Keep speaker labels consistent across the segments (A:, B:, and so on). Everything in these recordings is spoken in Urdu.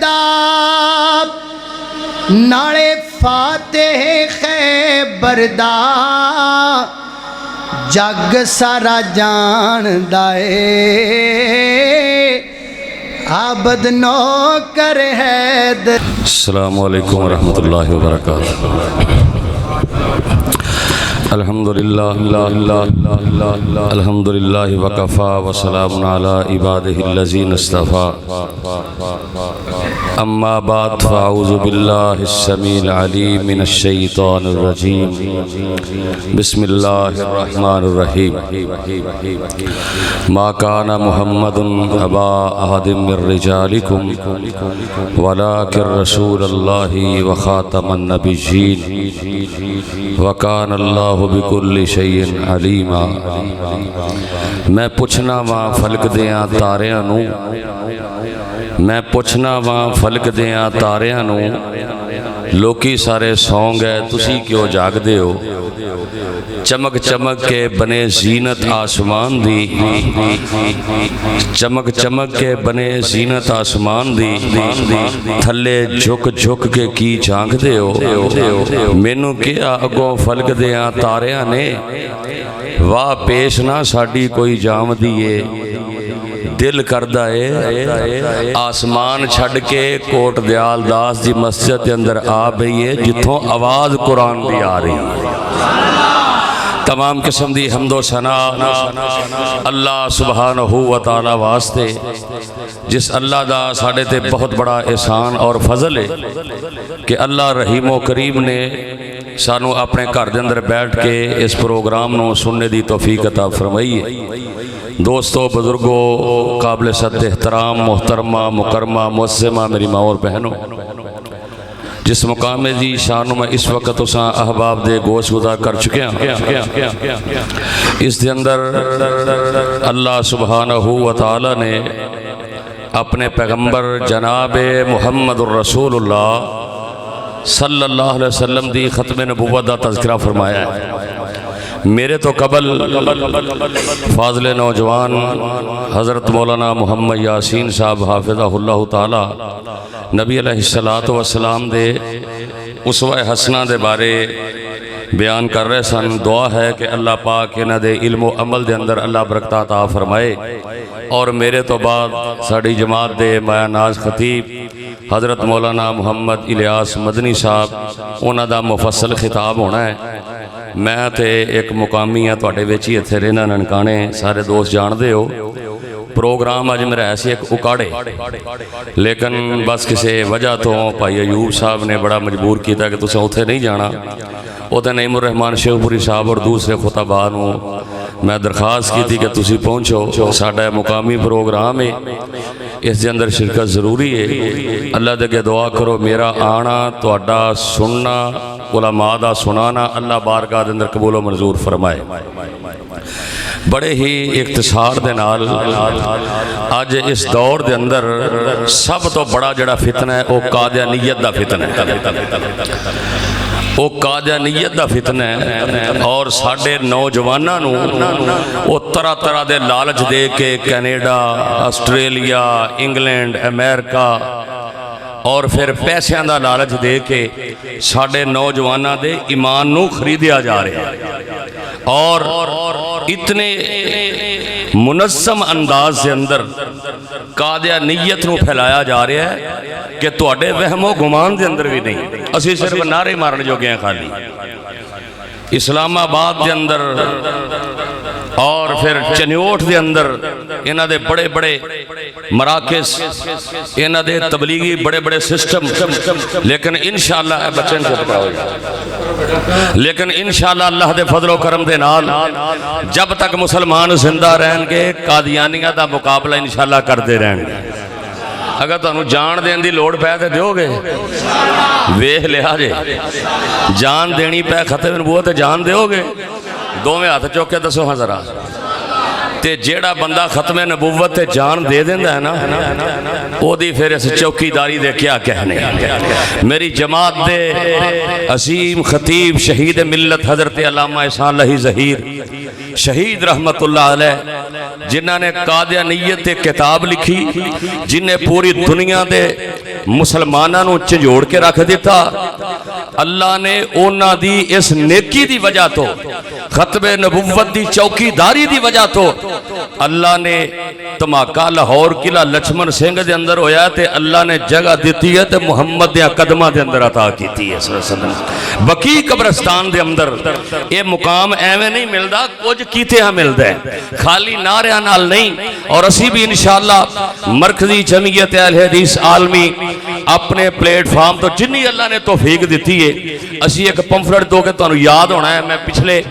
A: دا نالے فاتح خیبر دا جگ سارا جان دائے عابد نوکر حیدر.
B: السلام علیکم ورحمۃ اللہ وبرکاتہ. الحمدللہ الحمدللہ وکفا وسلام علی عبادہ الذین اصطفیٰ. اما بعد فاعوذ باللہ السمیع العلیم من الشیطان الرجیم. بسم اللہ الرحمن الرحیم. ما کان محمد ابا احد من رجالکم ولکن رسول اللہ وخاتم النبیین وکان اللہ بکل شیء علیما. میں پوچھنا وا فلک دیاں تاریاں نو، میں پوچھنا وا فلک دیاں تاریاں نو، لوکی سارے سو گئے تسی کیوں جاگ دے ہو. چمک چمک کے بنے زینت آسمان دی، چمک چمک کے بنے زینت آسمان دی، تھلے جھک جھک کے کی جھانک دے ہو. مینو کیا اگوں فلک دیاں تاریاں نے، واہ پیش نہ ساڈی کوئی جام دیئے. دل کردہ ہے آسمان چھڑ کے کوٹ دیال داس دی مسجد کے اندر آ بھئی ہے جتھوں آواز قرآن دی آ رہی ہے. تمام قسم دی حمد و ثنا اللہ سبحانہ و تعالی واسطے، جس اللہ دا ساڑے تے بہت بڑا احسان اور فضل ہے کہ اللہ رحیم و کریم نے سانو اپنے گھر دے اندر بیٹھ کے اس پروگرام نو سننے دی توفیق عطا فرمائی ہے. دوستو، بزرگوں، قابل صد احترام، محترمہ، مکرمہ، معززمہ میری ماں اور بہنوں، جس مقام دی شانوں میں اس وقت اساں احباب دے گوش گزار کر چکے ہیں، اس دے اندر اللہ سبحانہ و تعالی نے اپنے پیغمبر جناب محمد الرسول اللہ صلی اللہ علیہ وسلم دی ختم نبوت دا تذکرہ فرمایا ہے. میرے تو قبل فاضل نوجوان حضرت مولانا محمد یاسین صاحب حافظہ اللہ تعالی نبی علیہ السلام دے اسوہ حسنہ دے بارے بیان کر رہے سن. دعا ہے کہ اللہ پاک انہاں دے علم و عمل دے اندر اللہ برکت عطا فرمائے. اور میرے تو بعد ساڑی جماعت دے مایا ناز خطیب حضرت مولانا محمد الیاس مدنی صاحب انہاں دا مفصل خطاب ہونا ہے. میں تے ایک مقامی ہاں تواڈے وچ ہی ایتھے رہنا ننکانے، سارے دوست جان دے ہو. پروگرام اج میرا ایسے ایک اکاڑے، لیکن بس کسی وجہ تو بھائی ایوب صاحب نے بڑا مجبور کیتا کہ تساں اوتھے نہیں جانا. اوتھے نعیم الرحمان شیخ پوری صاحب اور دوسرے خطباء نو میں درخواست کی تھی کہ تسی پہنچو، ساڈا مقامی پروگرام ہے، اس دے اندر شرکت ضروری ہے. اللہ دے کے دعا کرو میرا آنا تواڈا سننا علماء دا سنانا اللہ بارگاہ دے اندر قبول و منظور فرمائے. بڑے ہی اختصار دے نال آج اس دور دے اندر سب تو بڑا جڑا فتنہ ہے وہ قادیانیت دا فتنہ ہے. وہ قادیانیت دا فتنہ ہے اور ساڑھے نوجواناں نو وہ طرح طرح دے لالچ دے کے کینیڈا، آسٹریلیا، انگلینڈ، امریکہ اور پھر پیسیاں دا لالچ دے کے ساڑھے نوجواناں دے ایمان نو خریدیا جا رہے ہیں اور اتنے منظم انداز سے اندر قادیانیت نو پھیلایا جا رہا ہے کہ تواڈے وہم و گمان دے اندر بھی نہیں. اسی صرف نعرے مارن جو گئے ہیں خالی. اسلام آباد دے اندر اور پھر چنیوٹ دے اندر انہاں دے بڑے بڑے مراکز، انہاں دے تبلیغی بڑے بڑے سسٹم، لیکن انشاءاللہ بچن سے پتا ہو جائے، لیکن انشاءاللہ اللہ دے فضل و کرم دے نال جب تک مسلمان زندہ رہیں گے قادیانیہ دا مقابلہ انشاءاللہ کرتے رہیں گے. اگر تانوں جان دین دی لوڑ پہ تے دیو گے، ویکھ لیا جے جان دینی پہ ختم نبوت جان دیو گے. دوویں ہاتھ چوک کے دسو ہاں ذرا. تے جیڑا بندہ ختم نبوت تے جان دے دیندہ ہے نا، او دی پھر اس چوکی داری دے کیا کہنے. میری جماعت دے عظیم خطیب شہید ملت حضرت علامہ احسان اللہ ظہیر شہید رحمت اللہ علیہ، جنہاں نے قادیانیت تے کتاب لکھی، جن نے پوری دنیا دے مسلمانوں نو جھنجوڑ کے رکھ دیتا اللہ نے اونا دی اس نیکی دی وجہ تو ختم نبوت دی چوکی داری دی وجہ تو اللہ نے تماکا لاہور قلعہ لچھمن سنگھ دے اندر ہویا تے اللہ نے جگہ دیتی ہے تے محمد دے قدمہ دے اندر عطا کیتی ہے صلی اللہ علیہ وسلم بقی قبرستان دے اندر اے مقام ایویں نہیں ملدا کچھ کیتے ہاں ملدا ہے خالی نعرے نال نہیں اور اسی بھی انشاءاللہ مرکزی جمعیت اہل حدیث عالمی اپنے پلیٹ فارم تو جنہی اللہ نے توفیق دیتی ہے اسی ایک پمفلٹ دو کے تو یاد ہونا ہے میں پچھلے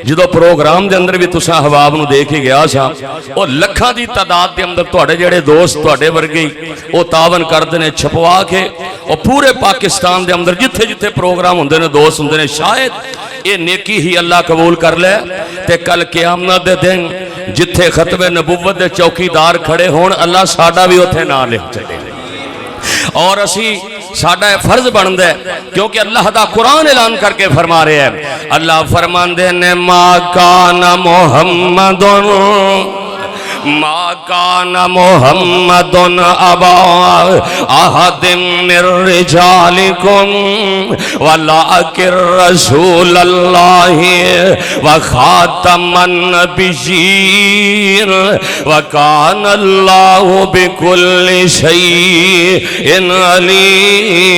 B: جدو پروگرام دے اندر بھی تساں حباب نو دیکھ گیا سا اور لکھاں دی تعداد دے اندر تواڈے جڑے دوست تواڈے ورگے او تعاون کردے نے چھپوا کے اور پورے پاکستان دے اندر جتھے جتھے پروگرام ہوندے نے دوست ہوندے نے شاید یہ نیکی ہی اللہ قبول کر لے تے کل قیامت دے دن جتھے ختم نبوت دے چوکیدار کھڑے ہون اللہ ساڈا بھی اوتھے نام لکھ چلے اور اسی ساڈا فرض بندا ہے کیونکہ اللہ دا قرآن اعلان کر کے فرما رہے ہیں اللہ فرماندے نے ما کان محمد ما کان محمد ابا احد من رجالکم ولکن رسول اللہ وخاتم النبیین وکان اللہ بکل شیء علیما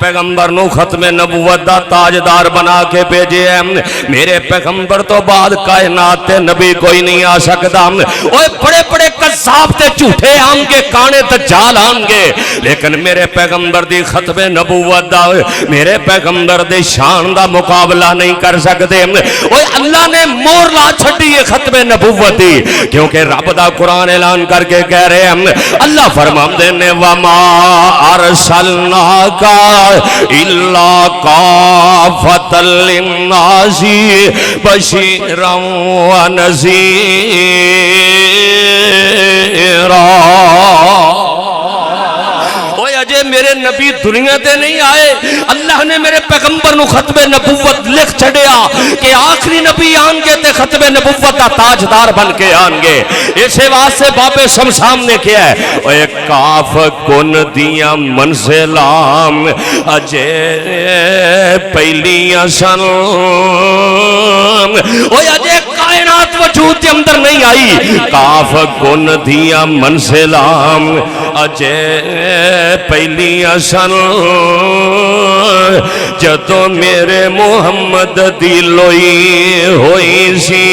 B: پیغمبر نو ختم نبوت دا تاجدار بنا کے بھیجے ہیں میرے پیغمبر تو بعد کائنات تے نبی کوئی نہیں آ سکتا اوے بڑے بڑے قذاب تے جھوٹے آن کے کانے دجال آن گے لیکن میرے پیغمبر دی ختم نبوت دا میرے پیغمبر دی شان دا مقابلہ نہیں کر سکتے اوے اللہ نے مور لا چھڑی ہے ختم نبوت دی کیونکہ رب دا قرآن اعلان کر کے کہہ رہے ہیں اللہ فرماندے نے وما ارسلناک إلا كافة للناس بشيرا ونذيرا میرے نبی دنیا تے نہیں آئے اللہ نے میرے پیغمبر نو ختم نبوت لکھ چھڑیا کہ آخری نبی آنگے تے ختم نبوت کا تاجدار بن کے آنگے اسے واسطے باب شمشام نے کیا ہے اے کاف کن دیا منزلام اجے پہلیاں سن اے اجے کائنات وجود کے اندر نہیں آئی کاف کن دیا منزلام اجے پہلیاں سن جدو میرے محمد دی لوئی ہوئی سی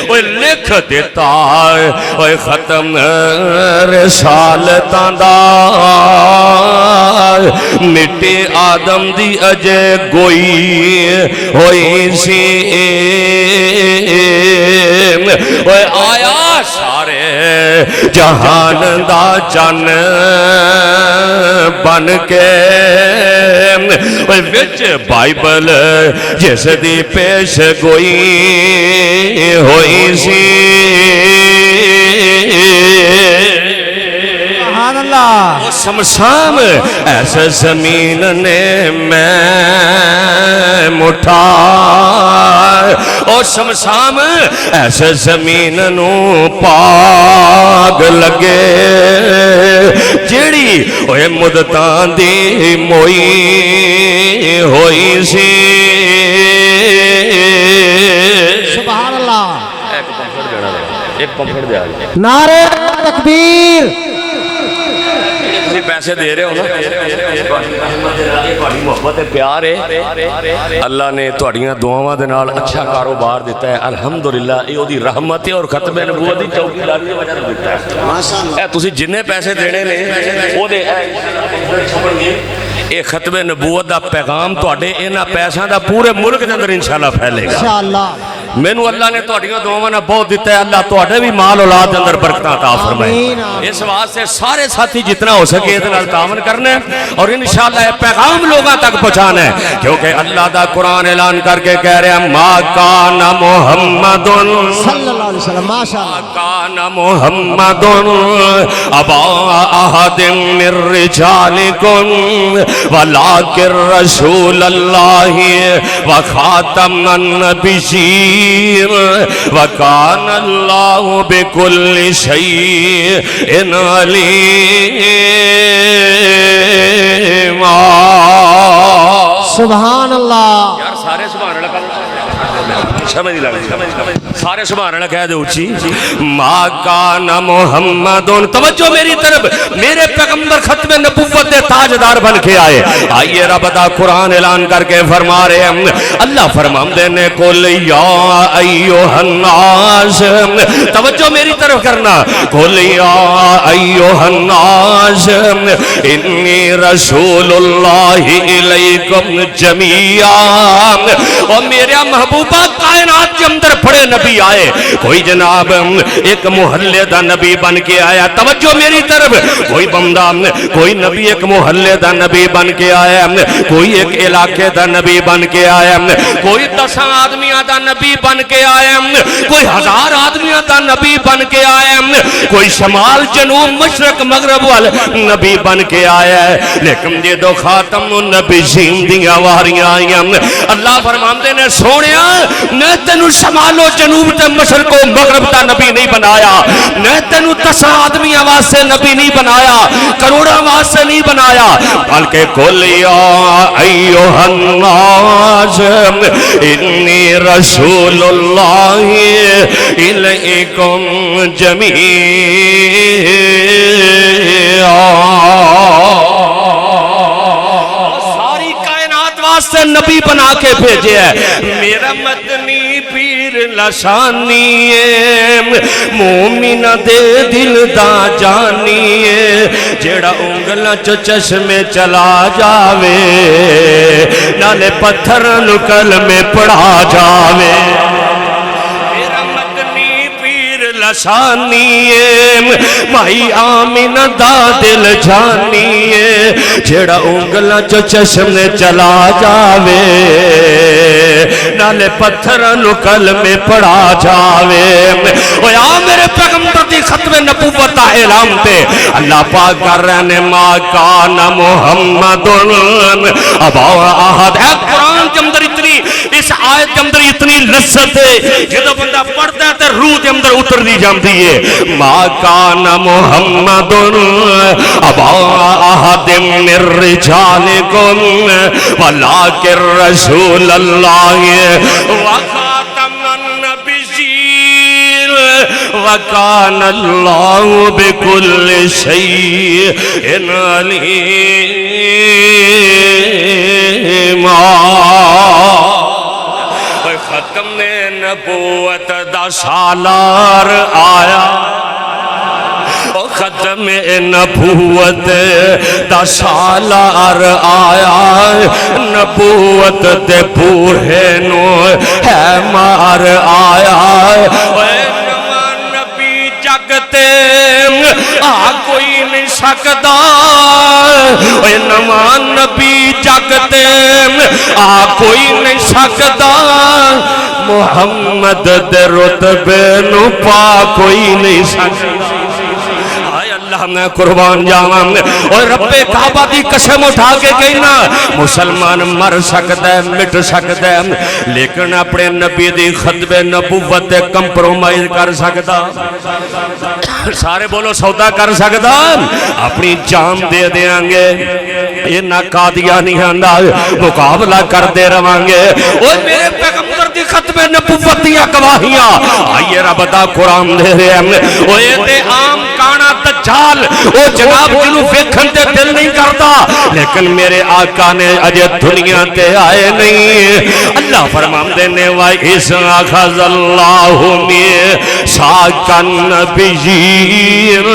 B: اوہ لکھ دیتا اوہ ختم رسالتاں دا مٹی آدم دی اجے گوئی ہوئی سی اوہ آیا سارے جہان دا چن بن کے وچ بائبل جس دی پیش گوئی ہوئی سی
C: سبحان اللہ
B: وہ شمشام ایسے زمین نے میں مٹھا او شمشام ایسے زمین نو پاگ لگے جیڑی اوے مدتان دی موئی ہوئی سی
C: سبحان اللہ
B: ایک پمپڑ دے آگے
C: نعرہ تکبیر
B: پیسے دے رہے ہو نا محبت پیار ہے اللہ نے تہاڈیاں دعاواں دے نال اچھا کاروبار دیتا ہے الحمدللہ یہ دی رحمت ہے اور ختم نبوت دی چوکیداری دی وجہ سے دیتا ہے ماشاءاللہ تسی جننے پیسے دینے نے او دے اے ختم نبوت دا پیغام تہاڈے انہاں پیساں دا پورے ملک دے اندر انشاءاللہ پھیلے گا
C: انشاءاللہ
B: مینوں اللہ نے تہاڈیاں دعاواں نال بہت دتا ہے اللہ تہاڈے بھی مال اولاد دے اندر برکتاں عطا فرمائے اس واسطے سارے ساتھی جتنا ہو سکے اس نال تعاون کرنا ہے اور انشاءاللہ یہ پیغام لوگوں تک پہنچانا ہے کیونکہ اللہ دا قرآن اعلان کر کے کہہ رہے ہیں ما کان محمد
C: صلی اللہ علیہ وسلم ماشاءاللہ
B: کان محمد ابا احد من رجالکم ولکن رسول اللہ وخاتم النبیین وکان اللہ بکل شیء علیم
C: سبحان اللہ
B: یار سارے سبحان اللہ سمجھ نہیں لگا سارے سبحان اللہ کہہ دے اونچی ما کان محمد توجہ میری طرف میرے پیغمبر ختم نبوت دے تاجدار بن کے آئے آئیے رب دا قرآن اعلان کر کے فرما رہے ہیں اللہ فرماندے نے قل یا ایھا الناس توجہ میری طرف کرنا قل یا ایھا الناس انی رسول اللہ الیکم جمیعا اور میرے محبوبہ کائنات کے اندر بڑے نبی آئے کوئی جناب ایک محلے دا نبی بن کے آیا توجہ میری طرف کوئی بندہ کوئی نبی ایک محلے دا نبی بن کے آیا کوئی ایک علاقے دا نبی بن کے آیا کوئی 10 آدمیاں دا نبی بن کے آیا کوئی 1000 آدمیاں دا نبی بن کے آیا کوئی شمال جنوب مشرق مغرب والے نبی بن کے آیا ہے لیکن یہ دو خاتم النبی دیاں واریاں آئیاں اللہ فرماندے نے سونیا میں تینو شمال و جنوب تے مشرق و مغرب دا نبی نہیں بنایا میں تینو 10 آدمی واسطے نبی نہیں بنایا کروڑوں واسطے نہیں بنایا بلکہ قل یا ایھا الناس انی رسول اللہ الیکم جمیعا سے نبی بنا کے بھیجے ہے میرا مدنی پیر لسانی مومن دے دل دا جانی جیڑا انگلہ چو چشمے چلا جاوے نالے پتھر نکل میں پڑھا جاوے لسانی مائی آمین دا دل جانی جیڑا انگلہ چو چشم نے چلا جاوے نالے پتھر نکل میں پڑا جاوے اوہ یا میرے پیغمبر دی ختم نبوت اعلان تے اللہ پاک کر رہنے ما کان محمد ابا احد اے قرآن کے اندر اتنی اس آیت کے اندر اتنی لذت ہے جدو بندہ پڑھتا ہے تو روح کے اندر اتر دی جاندی ہے ما کان محمد ابا احد من رجالکم ولکن رسول اللہ وخاتم النبیین وکان اللہ بکل شیء علیم ختم نبوت دا سالار آیا ختم نبوت دا سالار آیا نبوت دے بوڑھے نو ہے مار آیا نبی جگتے کوئی نہیں سکتا نواں نبی جگتے کوئی نہیں سکتا محمد دے رتبے نو پا کوئی نہیں سکتا اللہ میں قربان جاواں اور رب کعبہ دی قسم اٹھا کے کہنا مسلمان مر سکتا ہے مٹ سکتا ہے لیکن اپنے نبی دی ختم نبوت کمپرومائز کر سکتا سارے بولو سودا کر سکتا اپنی جان دے دیاں گے یہ نہ قادیانی انداز مقابلہ کر دے رہاں گے اور میرے پیغمبر دی ختم نبوت دیا گواہیاں آئیے رب دا قرآن دے رہے ہیں وہ یہ تے عام کانا دجال وہ جناب جنہوں فکھن تے دل نہیں کرتا لیکن میرے آقا نے اجے دنیا تے آئے نہیں اللہ فرمان دینے وائی اس آخذ اللہ
D: ساکن بجیر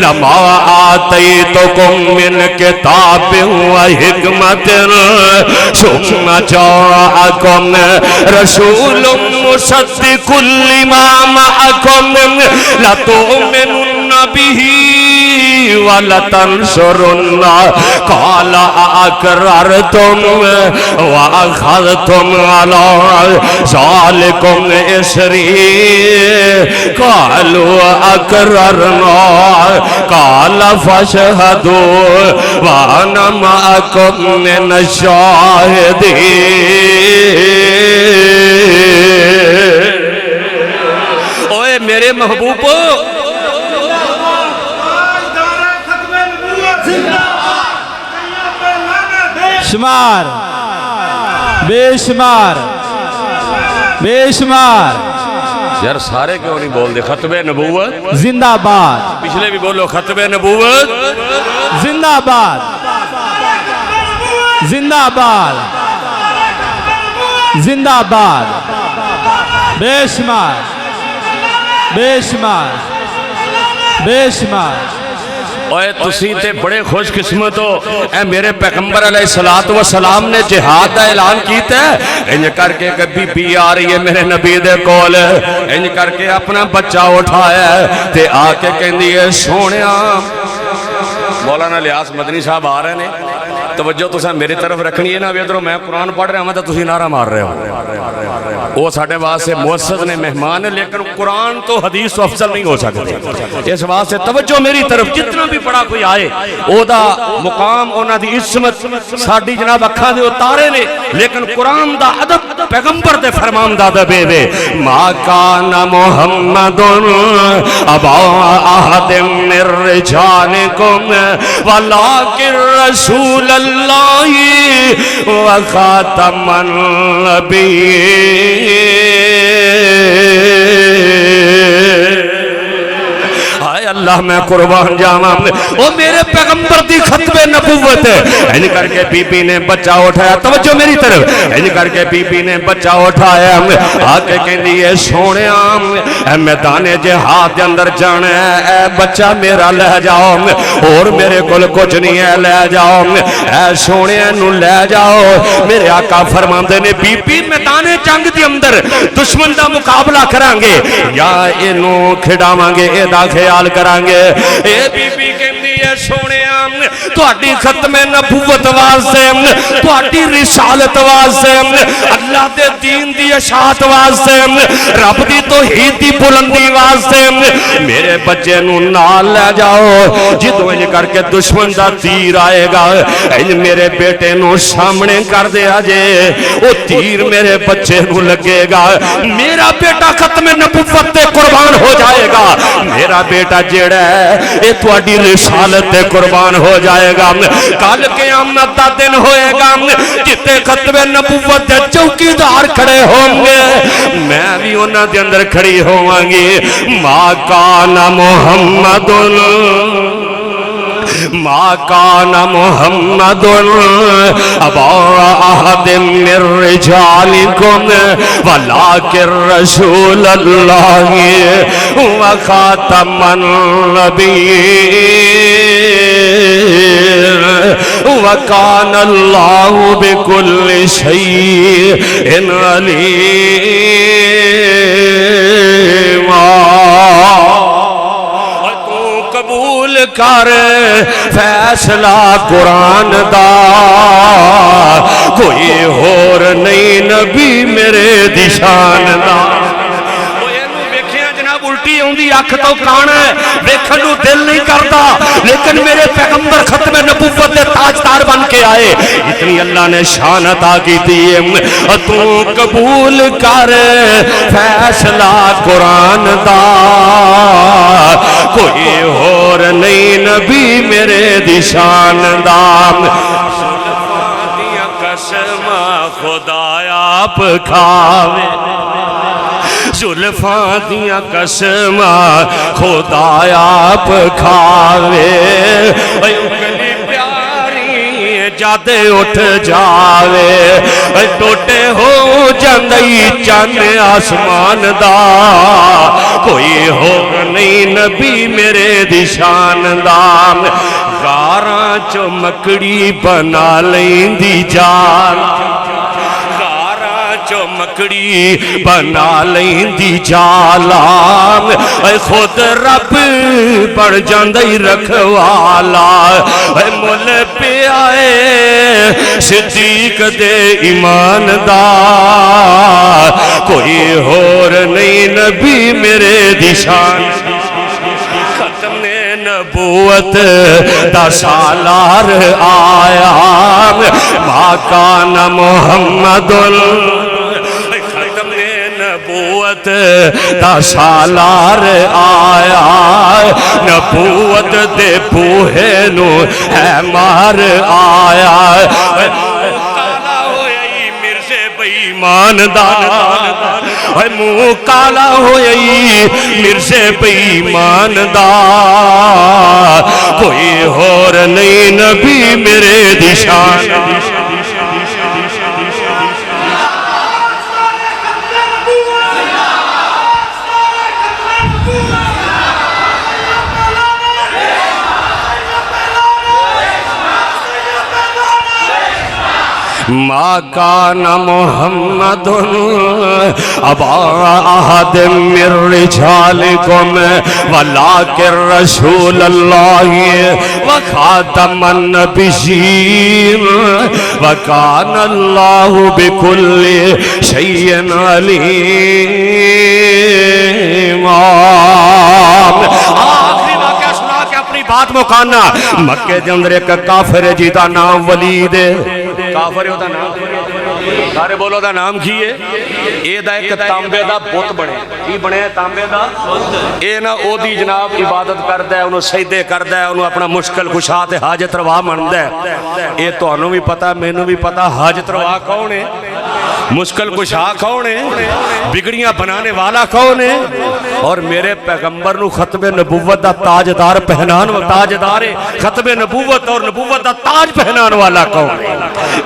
D: لما آتیتکم من کتاب و حکمت ثم جاءکم رسول مصدق لما معکم لتؤمنن به وَلَتَنْصُرُنَّ قَالَ أَأَقْرَرْتُمْ وَأَخَذْتُمْ عَلَى ذَلِكُمْ إِصْرِي قَالُوا أَقْرَرْنَا قَالَ فَاشْهَدُوا وَأَنَا مَعَكُمْ مِنَ الشَّاهِدِينَ۔ اوے میرے محبوبو،
E: شمار بے شمار بے شمار
B: یار سارے کیوں نہیں بول دے؟ ختم نبوت
E: زندہ باد،
B: پچھلے بھی بولو ختم نبوت
E: زندہ باد، زندہ باد، زندہ باد، بے شمار بے شمار بے شمار۔
B: اوے تسی تے بڑے خوش قسمت ہو، اے میرے پیغمبر علیہ السلام نے جہاد دا اعلان کیتا ہے، انج کر کے بی بی آ رہی ہے میرے نبی دے کول، انج کر کے اپنا بچہ اٹھایا ہے تے آ کے کہندی ہے سونیا۔ مولانا لیاس مدنی صاحب آ رہے ہیں، توجہ تساں میری طرف رکھنی ہے نا، ابھی ادھروں میں قرآن پڑھ رہا ہوں تو تسی نعرہ مار رہے ہو۔ وہ ساڑھے واسطے معزز نے مہمان ہے، لیکن قرآن تو حدیث تو افضل نہیں ہو سکتے۔ اس واسطے توجہ میری طرف، جتنا بھی بڑا کوئی آئے او دا مقام، اونا دی عصمت ساڑھی جناب اکھاں دے اتارے نے، لیکن قرآن دا ادب پیغمبر دے فرمان دا دبے دے۔ ما کان محمد ابا احد من رجالکم ولکن رسول اللہ وخاتم النبیین۔ ہائے اللہ میں قربان جاواں، وہ میرے پیغمبر دی ختم نبوت ہے۔ انج کر کے بی بی نے بچہ اٹھایا، توجہ میری طرف، انج کر کے بی بی نے بچہ اٹھایا، آ کے کہندی ہے سونیا اے میدان جہاد دے اندر جانا ہے، اے بچہ میرا لے جاؤ، اور میرے کول کچھ نہیں ہے، لے جاؤ، اے سونیا نو لے جاؤ۔ میرے آقا فرماندے نے بی بی میدان جنگ دے اندر دشمن دا مقابلہ کران گے یا اینو کھڑاواں گے، اے دا خیال کران گے۔ اے بی بی کہندی ہے سونیا تہاڈی ختم نبوت واسطے، تہاڈی رسالت واسطے، اللہ دے دین دی اشاعت واسطے، رب دی توحید دی بلندی واسطے میرے بچے نو نال لے جاؤ۔ جدوں انج کر کے دشمن دا تیر آئے گا، انج میرے بیٹے نو سامنے کر دیا جے، او تیر میرے بچے نو لگے گا، میرا بیٹا ختم نبوت تے قربان ہو جائے گا، میرا بیٹا جیڑا ہے اے تہاڈی رسالت تے قربان ہو جائے گا۔ کل قیامت دا دن ہوئے گا جتے ختم نبوت دے چوکیدار کھڑے ہوں گے، میں بھی انہاں دے اندر کھڑی ہوں گی۔ ما کان محمد ما کان محمد ابا احد من رجالکم ولکن رسول اللہ وخاتم النبیین وکان اللہ بکل شیء علیما۔ قبول کر فیصلہ قرآن دا، کوئی اور نہیں نبی میرے دی شان دا۔ الٹی ہوندی اکھ تو کان ہے، ویکھن نو دل نہیں کرتا، لیکن میرے پیغمبر ختم نبوت دے تاجدار بن کے آئے، اتنی اللہ نے شان عطا کی تھی۔ تو قبول کر فیصلہ قرآن دا، کوئی اور نہیں نبی میرے دی شان دا۔ زلفاں دیاں قسماں خدا آپ کھاوے، زلفاں دیاں قسماں خدا آپ کھاوے، انگلی پیاری جد اٹھ جاوے، ٹوٹے ہو جاندی
D: چن آسمان دا کوئی ہو نہیں نبی میرے دی شان دا غاراں چو مکڑی بنا لیندی جال جو مکڑی بنا لیندی جالا اے خود رب بڑھ جاندی رکھوالا اے مل پہ آئے صدیق دے ایمان دا کوئی اور نہیں نبی میرے دی شان ختم نبوت دا سالار آیا ما کان محمد نبوت دا سالار آیا نبوت دے بوہے نو ہے مار آیا کالا ہوئی مرزے بیمان دار منہ کالا ہوئی مرزے بیمان دار کوئی اور نہیں نبی میرے دی شان ما کان محمد ابا احد من رجالکم ولکن رسول اللہ وخاتم النبیین وکان اللہ بکل شیء علیم آخری واقعہ سنا کے اپنی بات مکانا مکہ دے اندر ایک کافر جی دا نام ولید ہے کافر ہوتا نام سارے بولو دا نام کی ہے اے دا ایک تانبے دا بت بنے کی بنے تانبے دا اے نا او دی جناب عبادت کردہ ہے انہوں سجدے کردہ ہے انہوں اپنا مشکل کشات حاجت روا مندہ ہے اے تو انہوں بھی پتا میں نے بھی پتا حاجت روا کون ہے مشکل کشا کون ہے بگڑیاں بنانے والا کون ہے اور میرے پیغمبر نو ختم نبوت دا تاجدار پہنان تاجدار ختم نبوت اور نبوت دا تاج پہنان والا کون ہے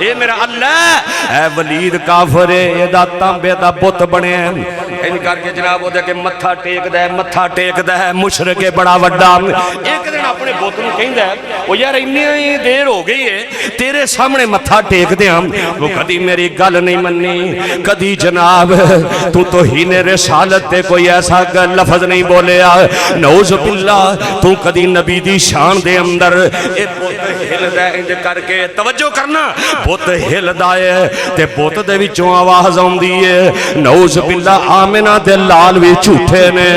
D: اے میرا اللہ اے ولید کافر اے دا تانبے دا بت بنے ہیں ان کر کے جناب وہ دے کہ متھا ٹیک دے مشرق بڑا وڈا ایک دن اپنے بت نو کہیں دے وہ یار انی دیر ہو گئی ہے تیرے سامنے متھا ٹیک دے ہم وہ کدی میری گل نہیں مننی کدی جناب تو توہین رسالت تے کوئی ایسا لفظ نہیں بولے نعوذ باللہ تو کدی نبی دی شان دے اندر اے بت ہل دے انج کر کے توجہ کرنا بت ہل دائے تے بت دے وچوں آواز آوندی ہے نعوذ باللہ آمنہ دے لال بھی جھوٹے نے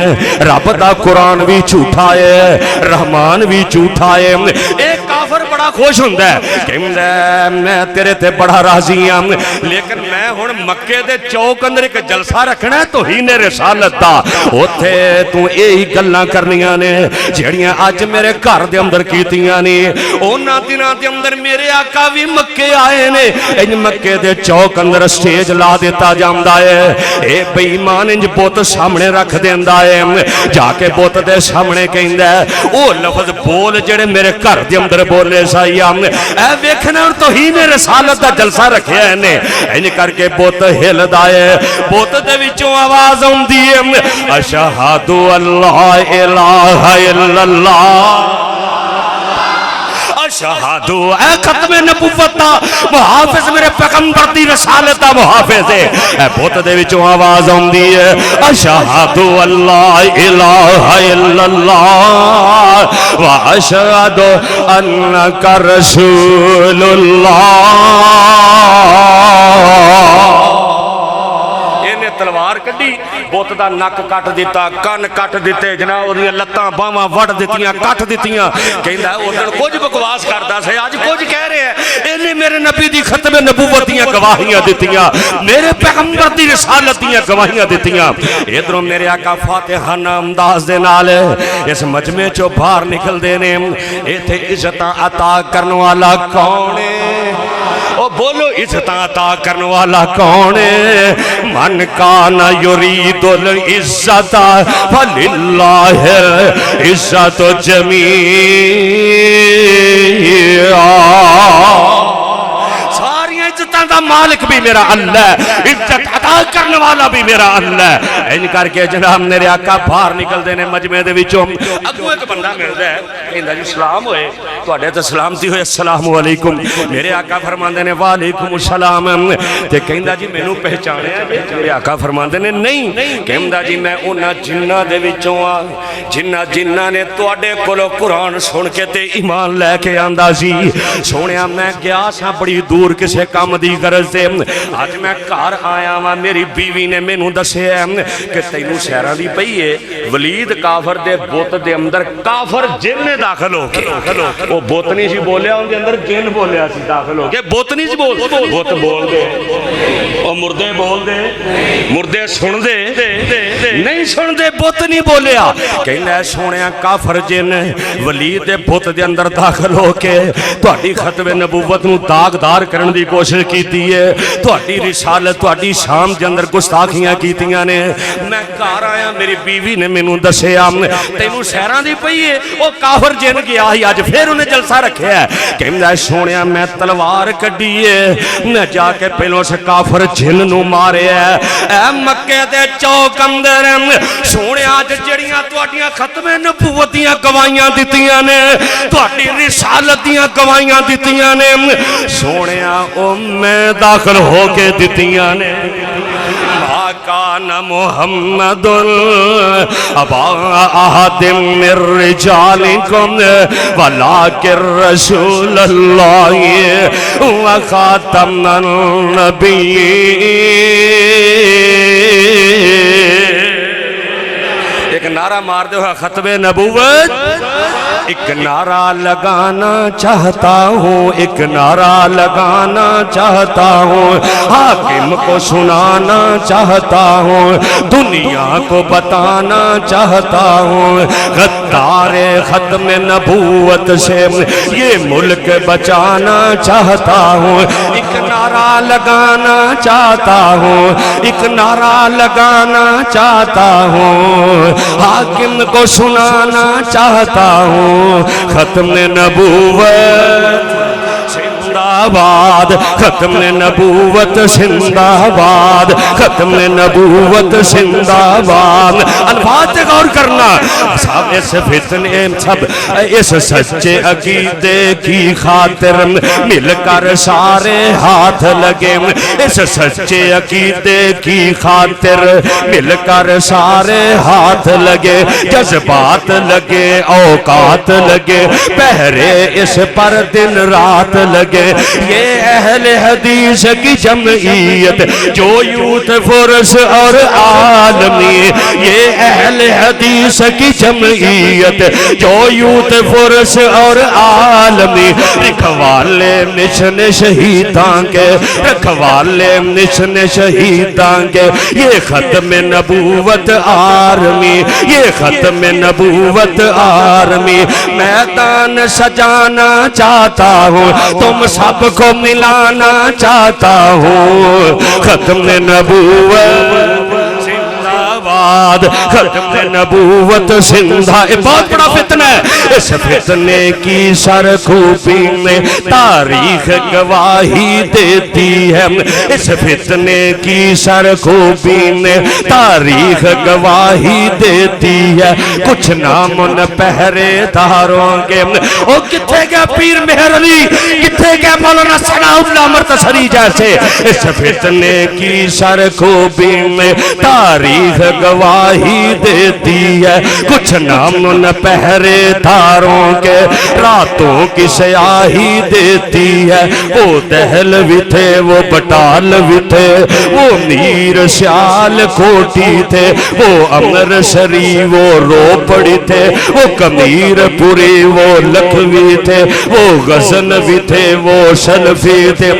D: رب دا قرآن بھی جھوٹا ہے رحمان بھی جھوٹا ہے ایک کافر بڑا خوش ہوندا ہے کہ میں تیرے تے بڑا راضی ہوں لیکن میں ہن مکے دے چوک اندر ایک جلسہ رکھنا ہے توہین رسالت دا اوتھے تو یہی گلاں کرنیاں نے جڑیاں اج میرے گھر دے اندر کیتیاں نے انہاں دناں دے اندر میرے آقا بھی مکے آئے نے ان مکے دے چوک اندر سٹیج لا دیتا جاندا ہے اے بے ایمان انج بت سامنے رکھ دیندا ہے جا کے بت دے سامنے کہندا ہے او لفظ بول جڑے میرے گھر دے اندر بولے سائی اے ویکھنا توہین رسالت دا جلسہ رکھیا ہے نے انج کر کے بت ہلدا ہے بت دے وچوں آواز اوندی ہے اشہد اللہ الہ الا اللہ اشہدو اے ختم نبوت دا محافظ میرے پیغمبر دی رسالت دا محافظ ہے اے بہت دے وچوں آواز آندی ہے اشہدو اللہ الہ الا اللہ و اشہدو انک رسول اللہ تلوار کڈی بت دا نک کٹ دیتا کن کٹ دیتے جناب وہ لتاں باواں وڑ دیتیاں کٹ دیتیاں کہندا ہے اودن کچھ بکواس کردا سی اج کچھ کہہ رہے ہیں اینے میرے نبی دی ختم نبوت دیاں گواہیاں دتیاں میرے پیغمبر دی رسالت دیاں گواہیاں دتیاں ادھروں میرے آقا فاتحانہ انداز دے نال اس مجمع چوں باہر نکل دے نے ایتھے عزتاں عطا کرن والا کون ہے او بولو عزتاں عطا کرن والا کون ہے من کان یرید العزت فللہ العزت جمیعا ساری عزتاں دا مالک بھی میرا اللہ ہے عزت عطا کرنے والا بھی میرا اللہ ہے. ان کر کے جناب میرے آقا باہر نکلتے ہیں مجمع دے وچوں. اگوں ایک بندہ ملتا ہے کہندا جی سلام ہوئے تواڈے تے سلامتی ہوئے السلام علیکم. میرے آقا فرماندے نے وعلیکم السلام. تے کہندا جی مینوں پہچانیا جی؟ میرے آقا فرماندے نے نہیں. کہندا جی میں انہاں جنہاں دے وچوں آ جنہاں نے تواڈے کولوں قرآن سن کے تے ایمان لے کے آندا سی. سونیا میں گیا سا بڑی دور کسے کام دی غرض تے اج میں گھر آیا وا. میری بیوی نے مینوں دسیا کہ تینوں سیراں دی پئی ہے ولید کافر دے بت دے اندر کافر جن نے داخل ہو کے وہ بت نہیں سی بولیا ان دے اندر جن بولیا سی داخل ہو کے. بت نہیں سی بول بت بول دے او مردے بول دے مردے سن دے نہیں سن دے بت نہیں بولیا. کہندا سونیا کافر جن ولید دے بت دے اندر داخل ہو کے تہاڈی ختم نبوت نو داغدار کرن دی کوشش کیتی ہے. تہاڈی رسالت تہاڈی شام دے اندر گستاخیاں کیتیاں نے. میں گھر آیا میری بیوی نے مینوں دسیا تینوں سیراں دی پئی ہے او کافر جن گیا ہی اج پھر انہیں جلسہ رکھیا ہے. کہندا سونیا میں تلوار کڈی ہے میں جا کے پہلوں اس کافر جن نو ماریا ہے. اے مکے دے چوک اندر سونیا جڑیاں تہاڈیاں ختم نبوت دیاں گواہیاں دتیاں نے تہاڈی رسالت دیاں گواہیاں دتیاں نے سونیا او میں داخل ہو کے دتیاں نے. کان محمد ابا احد من رجالکم ولکن رسول اللہ وخاتم النبیین. ایک نعرہ مار دو ختم نبوت. ایک نعرہ لگانا چاہتا ہوں ایک نعرہ لگانا چاہتا ہوں حاکم کو سنانا چاہتا ہوں دنیا کو بتانا چاہتا ہوں غدار ختم نبوت سے یہ ملک بچانا چاہتا ہوں. ایک نعرہ لگانا چاہتا ہوں ایک نعرہ لگانا چاہتا ہوں حاکم کو سنانا چاہتا ہوں ختم نبوت زندہ باد ختم نبوت زندہ باد ختم نبوت زندہ باد. الفاظ غور کرنا سب اس فتنے سب اس سچے عقیدے کی خاطر مل کر سارے ہاتھ لگے. اس سچے عقیدے کی خاطر مل کر سارے ہاتھ لگے. جذبات لگے اوقات لگے پہرے اس پر دن رات لگے. یہ اہل حدیث کی جمعیت جو یوتھ فورس اور عالمی یہ اہل حدیث کی جمعیت جو یوتھ فورس اور عالمی رکھوالے مشن شہیداں کے رکھوالے مشن شہیداں کے. یہ ختم نبوت آرمی یہ ختم نبوت آرمی. میدان سجانا چاہتا ہوں تم سب کو ملانا چاہتا ہوں ختم نبوت زندہ باد ختم نبوت زندہ. بہت بڑا فتنہ ہے. اس فتنے کی سرخوبی میں تاریخ گواہی دیتی ہے. اس فتنے کی سرخوبی میں تاریخ گواہی دیتی ہے. کچھ نامن پہرے داروں کے او کتھے گیا پیر مہر علی کتھے گیا مولانا ثناء اللہ مرتصری جیسے. اس فتنے کی سرخوبی میں تاریخ گواہی دیتی ہے. کچھ نامن پہرے داروں کے راتوں کی سیاہی دیتی ہے. وہ دہل بھی تھے وہ بٹال بھی تھے وہ میر سیال کوٹی تھے وہ امر سری وہ روپڑی تھے وہ کمیر پوری وہ لکھوی تھے وہ غزن بھی تھے وہ شلفی تھے.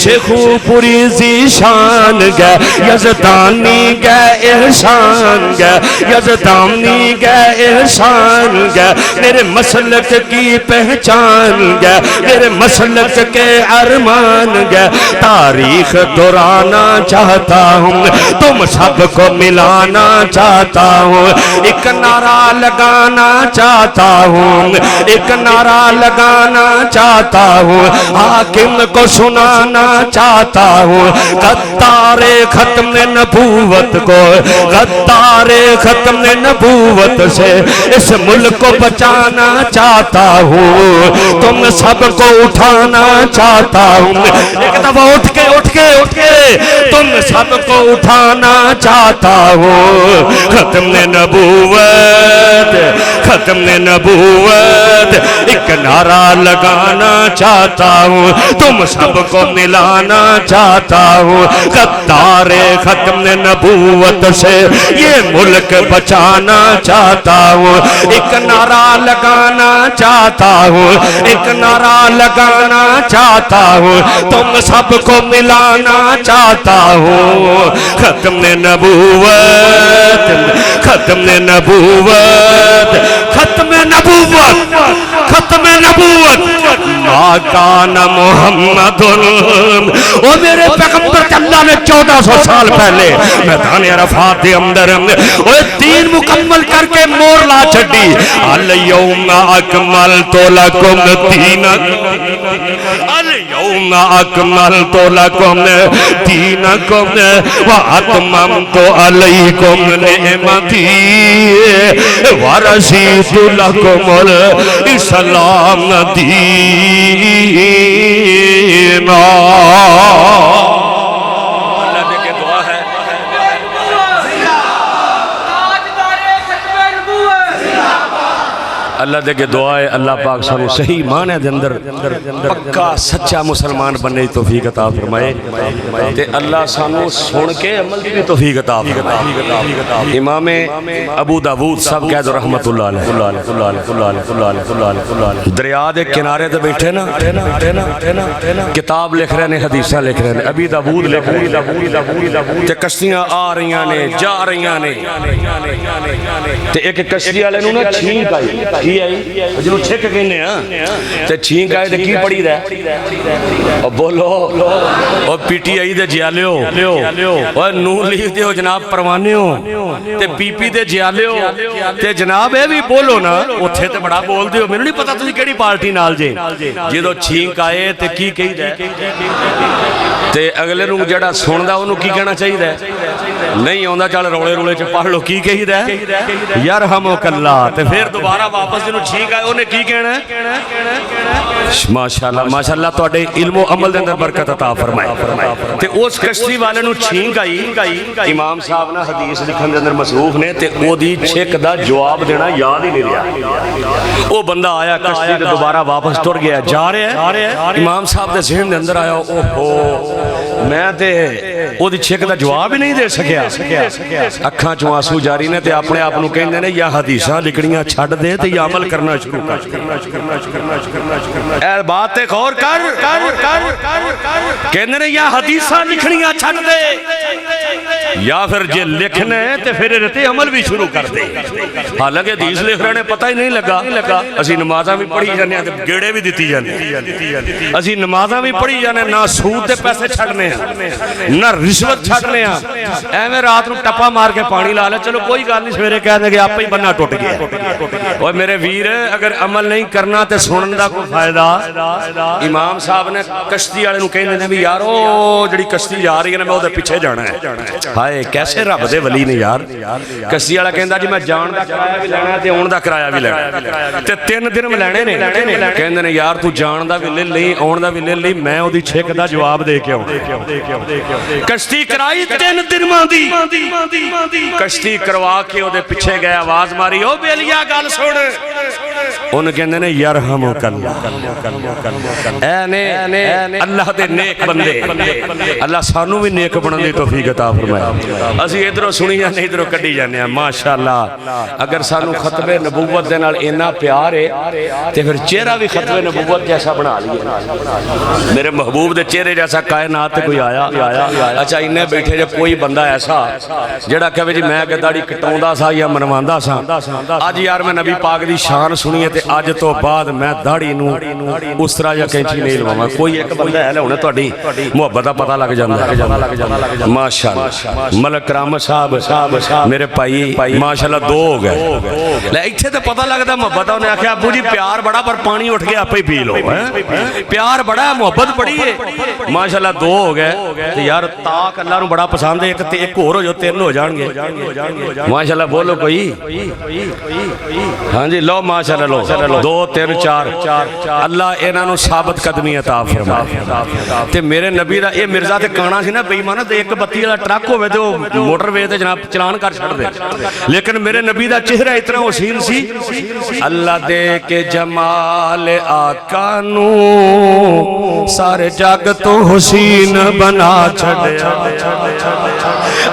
D: شیخو پوری ذی شان گئے یزدانی گئے احسان گے یزدانی گے احسان گے میرے مسلک کی پہچان گے میرے مسلک کے ارمان گے تاریخ دہرانا چاہتا ہوں تم سب کو ملانا چاہتا ہوں ایک نعرہ لگانا چاہتا ہوں ایک نعرہ لگانا چاہتا ہوں حاکم کو سنانا چاہتا ہوں غدار ختم نبوت کو غدار ختم نبوت سے اس ملک کو بچانا چاہتا ہوں تم سب کو اٹھانا چاہتا ہوں ایک دفعہ اٹھ کے تم سب کو اٹھانا چاہتا ہوں ختم نبوت ختم نبوت ایک نعرہ لگانا چاہتا ہوں تم سب کو ملانا چاہتا ہوں غدار ختم نبوت سے یہ ملک بچانا چاہتا ہوں ایک نعرہ لگانا چاہتا ہوں ایک نعرہ لگانا چاہتا ہوں تم سب کو ملانا چاہتا ہوں ختم نبوت ختم نبوت ختم نبوت ختم نبوت ما کان محمد او میرے پیغمبر کے اللہ نے 1400 سال پہلے میدان عرفات دے اندر او دین مکمل کر کے مور لا چھڈی الیوم اکملت لکم دینکم الیوم اکملت لکم دینکم واتممت علیکم نعمتی ورضیت لکم الاسلام دینا اللہ دے کے دعا ہے اللہ دے کے دعا ہے اللہ پاک سانو صحیح معنی دے اندر پکا سچا مسلمان بننے کی توفیق عطا فرمائے تے اللہ سانو سن کے عمل دی توفیق عطا فرمائے امام ابو داؤد صاحب کہہ دو رحمت اللہ علیہ دریا دے کنارے تے بیٹھے نا کتاب لکھ رہے نے حدیثاں لکھ رہے نے ابی داؤد لکھ رہے تے کشتیاں آ رہیاں نے جا رہیاں نے تے ایک کشتی والے نوں نا چھینک آئی کی آئی جنہوں چھک کہنے ہیں تے چھینک آئے تے کی پڑی رہے اور بولو اور پی ٹی آئی دے جیالے ہو اور نور لیگ دے ہو جناب پروانے ہو تے پی پی دے جیالے ہو تے جناب اے بھی بولو نا اتھے تے بڑا بول دے ہو میں نے نہیں پتا تجھے کیڑی پارٹی نال جے جدو چھینک آئے تے کی کہی رہے تے اگلے نوں جڑا سن دا انہوں کی کہنا چاہیے رہے نہیں ہوندہ چل رولے چ پڑھ لو کی کہی رہے یرحمک اللہ تے پھر دوبارہ واپس جنہوں چھینک آئے انہیں کی کہنا ہے ماشاءاللہ تو اڈے علم و عمل دے اندر برکت عطا فرمائے تے اس کشتی والے نو چھینک آئی امام صاحب نا حدیث لکھن دے اندر مصروف نے تے او دی چھک دا جواب دینا یاد ہی نہیں رہا او بندہ آیا کشتی تے دوبارہ واپس ٹر گیا جا رہے ہیں امام صاحب دے ذہن دے اندر آیا اوہو میں تے او دی چھک دا جواب ہی نہیں دے سکیا اکھاں چوں آنسو جاری نے تے اپنے آپ نو کہندے نے یا حدیثاں لکھنیاں چھڈ دے تے یا عمل کرنا شروع کر اے بات تے غور کر کہندے نے یا حدیثاں لکھنیاں چھڈ دے یا پھر جے لکھنے تے پھر رتے عمل بھی شروع کر دے حالانکہ حدیث لکھ رہے نے پتہ ہی نہیں لگا اسی نمازاں بھی پڑھی جانے تے گیڑے بھی دتی جانے اسی نمازاں بھی پڑھی جانے نہ سود دے پیسے چھڈنے نہ رشوت چھڈنے ایویں رات نو ٹپا مار کے پانی لا لے چلو کوئی گل نہیں سویرے کہہ دیں گے آپ ہی بننا ٹوٹ گیا اور میرے ویر اگر عمل نہیں کرنا تے سنن دا کوئی فائدہ امام صاحب نے کشتی والے نوں کہندے نے بھی یار او جڑی کشتی جا رہی ہے نا میں اودے پیچھے جانا ہے ہائے کیسے رب دے ولی نے یار کشتی والا کہندا جی میں جان دا کرایہ بھی لینا تے اون دا کرایہ بھی لینا تے 3 دن میں لینے نے کہندے نے یار تو جان دا بھی لے لئی اون دا بھی لے لئی میں اودی چھک دا جواب دے کے آؤں کشتی کرائی 3 دن دی کشتی کروا کے اودے پیچھے گئے آواز ماری او بیلیا گل سن ان کہندے نے یرحمک اللہ اے نے اللہ دے نیک بندے اللہ سانو بھی نیک بنن دی توفیق عطا فرمائے اسی ادھروں سنی جانے ادھروں کڈی جانے ہیں ماشاءاللہ اگر سانو ختم نبوت دے نال اتنا پیار ہے تے پھر چہرہ بھی ختم نبوت جیسا بنا لیے میرے محبوب دے چہرے جیسا کائنات تے کوئی آیا اچھا انہیں بیٹھے جب کوئی بندہ ایسا جڑا کہے جی میں کہ داڑھی کٹاوندا سا یا منواندا سا اج یار میں نبی پاک دی شان سنی تے اج تو بعد میں داڑھی نو اس طرح یا کینچی نہیں لواواں کوئی ایک بندہ ہے ہن تہاڈی محبت دا پتہ لگ جاندا ہے ماشاءاللہ ملک کرام صاحب میرے بھائی ماشاءاللہ دو ہو گئے لے ایتھے تے پتہ لگدا محبت انہیں آکھیا ابو جی پیار بڑا پر پانی اٹھ کے آپے ہی پی لو پیار بڑا ہے محبت بڑی ہے ماشاءاللہ دو ہو گئے تے یار تاک اللہ نو بڑا پسند ہے ایک اور ہو جو تین ہو جان گے ماشاءاللہ بولو کوئی ہاں جی لو ماشاءاللہ لو دو تین چار اللہ انہاں نو ثابت قدمی عطا فرمائے تے میرے نبی دا اے مرزا تے کانا سی نا بے ایمان تے ایک بتی والا ٹرک ہوے تے موٹر وے تے جناب چلان کر چھڑ دے لیکن میرے نبی دا چہرہ اتنا حسین سی اللہ دے کے جمال آقا نو سارے جگ تو حسین بنا چھڑیا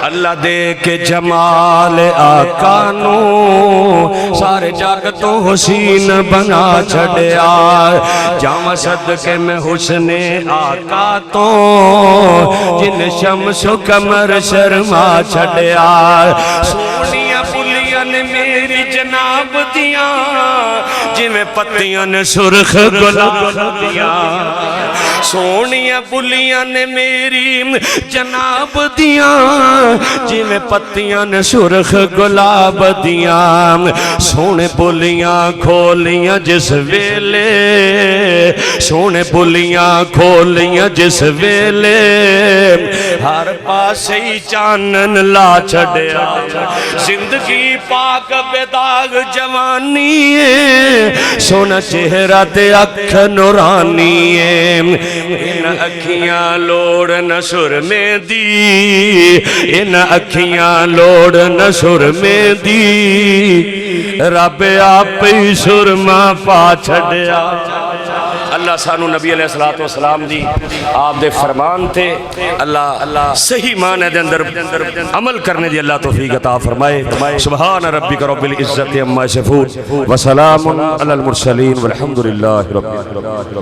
D: اللہ دے کے جمال آقا نو سارے جگ تو حسین بنا چھڑیا جام صدقے میں حسن آقا تو جن شمس و قمر شرما چھڑیا سونیاں پلیاں نے میری جناب دیاں جی میں پتیاں نے سرخ گلاب دیاں سونیاں پلیاں نے میری جناب دیاں جی میں پتیاں نے سرخ گلاب دیاں سونے بولیاں کھولیاں جس ویلے سونے بولیاں کھولیاں جس ویلے ہر پاسے ہی چانن لا چھڑیا زندگی پاک بے داغ جوانی ہے سونا چہرہ تے اکھ نورانی ہے ان اکھیاں لوڑ نسر میں دی ان اکھیاں لوڑ نسر میں دی رب آپ ہی سرما پا چھڑیا اللہ سانو نبی علیہ السلام دی آپ دے فرمان تھے اللہ صحیح معنی دے اندر عمل کرنے دی اللہ توفیق عطا فرمائے سبحان ربک رب العزت عما یصفون وسلام علی المرسلین والحمدللہ رب العالمین